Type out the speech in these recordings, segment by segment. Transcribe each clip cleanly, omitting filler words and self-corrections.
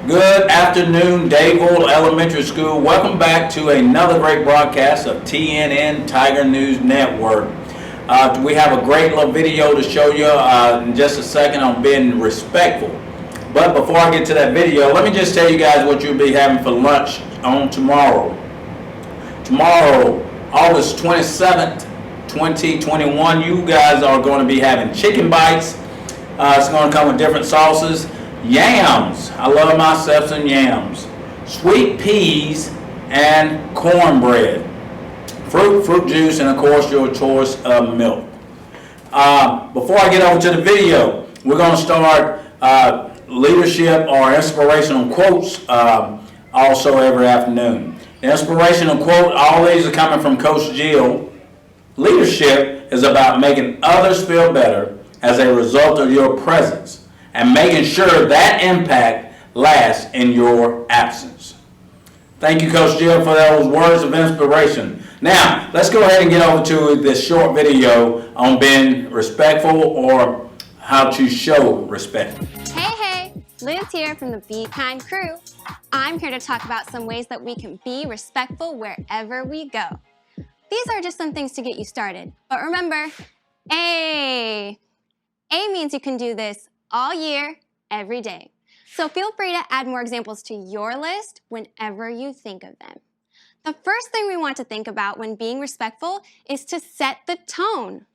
Good afternoon, Dayville Elementary School. Welcome back to another great broadcast of TNN Tiger News Network. We have a great little video to show you in just a second on being respectful. But before I get to that video, let me just tell you guys what you'll be having for lunch on tomorrow. Tomorrow, August 27th, 2021, you guys are going to be having chicken bites. It's going to come with different sauces. Yams, I love myself some yams. Sweet peas and cornbread. Fruit juice, and of course your choice of milk. Before I get over to the video, we're going to start leadership or inspirational quotes also every afternoon. The inspirational quote, all these are coming from Coach Jill. Leadership is about making others feel better as a result of your presence, and making sure that impact lasts in your absence. Thank you, Coach Jill, for those words of inspiration. Now, let's go ahead and get over to this short video on being respectful or how to show respect. Hey, Liz here from the Be Kind crew. I'm here to talk about some ways that we can be respectful wherever we go. These are just some things to get you started. But remember, A means you can do this all year, every day. So feel free to add more examples to your list whenever you think of them. The first thing we want to think about when being respectful is to set the tone.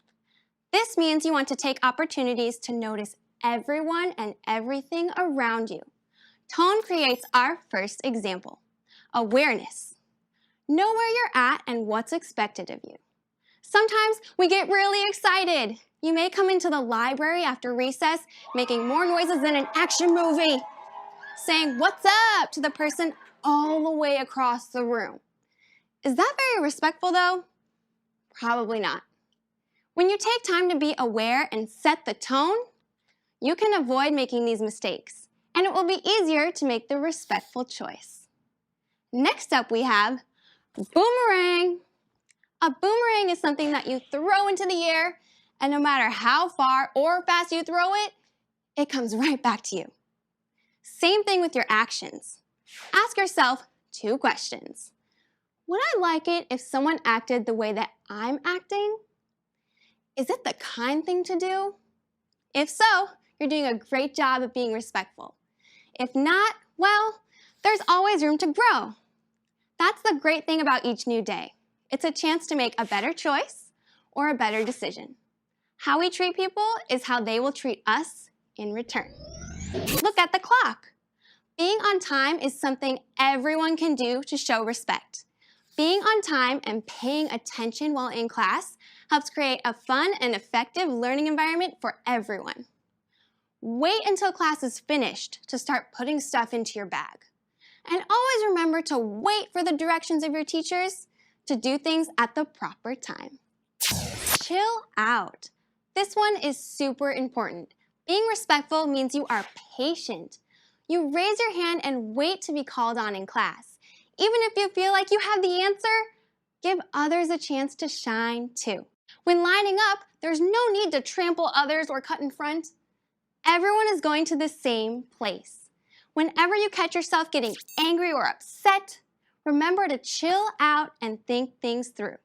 This means you want to take opportunities to notice everyone and everything around you. Tone creates our first example. Awareness. Know where you're at and what's expected of you. Sometimes we get really excited. You may come into the library after recess making more noises than an action movie, saying "what's up" to the person all the way across the room. Is that very respectful though? Probably not. When you take time to be aware and set the tone, you can avoid making these mistakes, and it will be easier to make the respectful choice. Next up we have boomerang. A boomerang is something that you throw into the air, and no matter how far or fast you throw it, it comes right back to you. Same thing with your actions. Ask yourself 2 questions. Would I like it if someone acted the way that I'm acting? Is it the kind thing to do? If so, you're doing a great job of being respectful. If not, well, there's always room to grow. That's the great thing about each new day. It's a chance to make a better choice or a better decision. How we treat people is how they will treat us in return. Look at the clock. Being on time is something everyone can do to show respect. Being on time and paying attention while in class helps create a fun and effective learning environment for everyone. Wait until class is finished to start putting stuff into your bag. And always remember to wait for the directions of your teachers to do things at the proper time. Chill out. This one is super important. Being respectful means you are patient. You raise your hand and wait to be called on in class. Even if you feel like you have the answer, give others a chance to shine too. When lining up, there's no need to trample others or cut in front. Everyone is going to the same place. Whenever you catch yourself getting angry or upset, remember to chill out and think things through.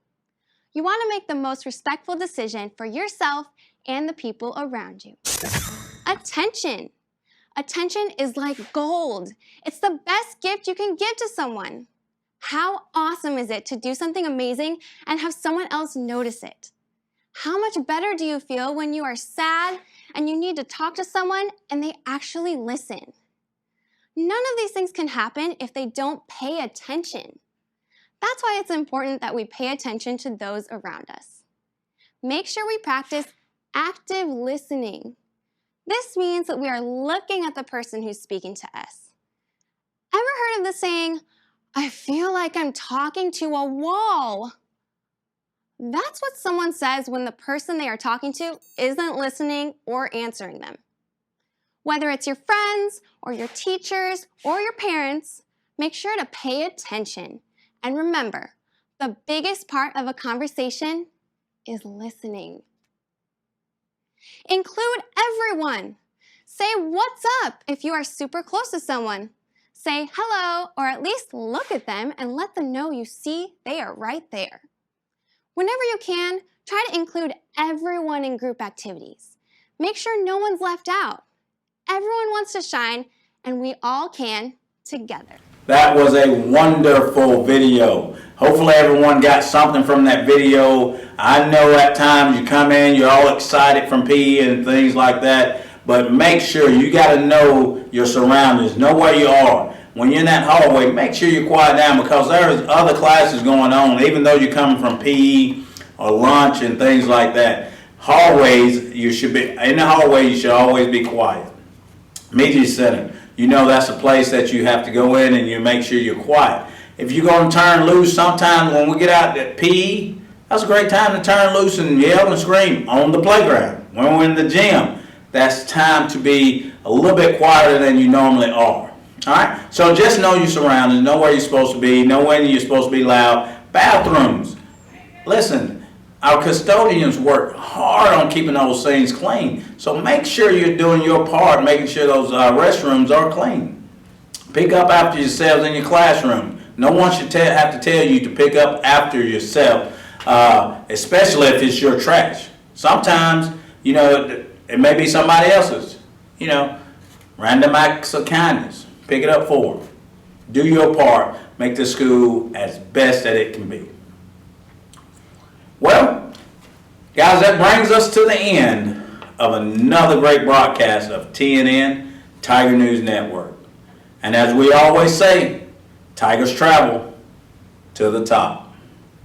You want to make the most respectful decision for yourself and the people around you. Attention. Attention is like gold. It's the best gift you can give to someone. How awesome is it to do something amazing and have someone else notice it? How much better do you feel when you are sad and you need to talk to someone and they actually listen? None of these things can happen if they don't pay attention. That's why it's important that we pay attention to those around us. Make sure we practice active listening. This means that we are looking at the person who's speaking to us. Ever heard of the saying, "I feel like I'm talking to a wall"? That's what someone says when the person they are talking to isn't listening or answering them. Whether it's your friends or your teachers or your parents, make sure to pay attention. And remember, the biggest part of a conversation is listening. Include everyone. Say what's up if you are super close to someone. Say hello or at least look at them and let them know you see they are right there. Whenever you can, try to include everyone in group activities. Make sure no one's left out. Everyone wants to shine, and we all can together. That was a wonderful video. Hopefully everyone got something from that video. I know at times you come in, you're all excited from PE and things like that, but make sure you got to know your surroundings, know where you are. When you're in that hallway, make sure you quiet down because there's other classes going on, even though you're coming from PE or lunch and things like that. Hallways, you should be, in the hallway, you should always be quiet. Media center, you know that's a place that you have to go in and you make sure you're quiet. If you're going to turn loose, sometimes when we get out at PE, that's a great time to turn loose and yell and scream on the playground. When we're in the gym, that's time to be a little bit quieter than you normally are. All right, so just know your surroundings, know where you're supposed to be, know when you're supposed to be loud. Bathrooms, listen, our custodians work hard on keeping those things clean. So make sure you're doing your part, making sure those restrooms are clean. Pick up after yourselves in your classroom. No one should have to tell you to pick up after yourself, especially if it's your trash. Sometimes, you know, it may be somebody else's, you know, random acts of kindness. Pick it up for them. Do your part. Make the school as best that it can be. Well, guys, that brings us to the end of another great broadcast of TNN Tiger News Network. And as we always say, Tigers travel to the top.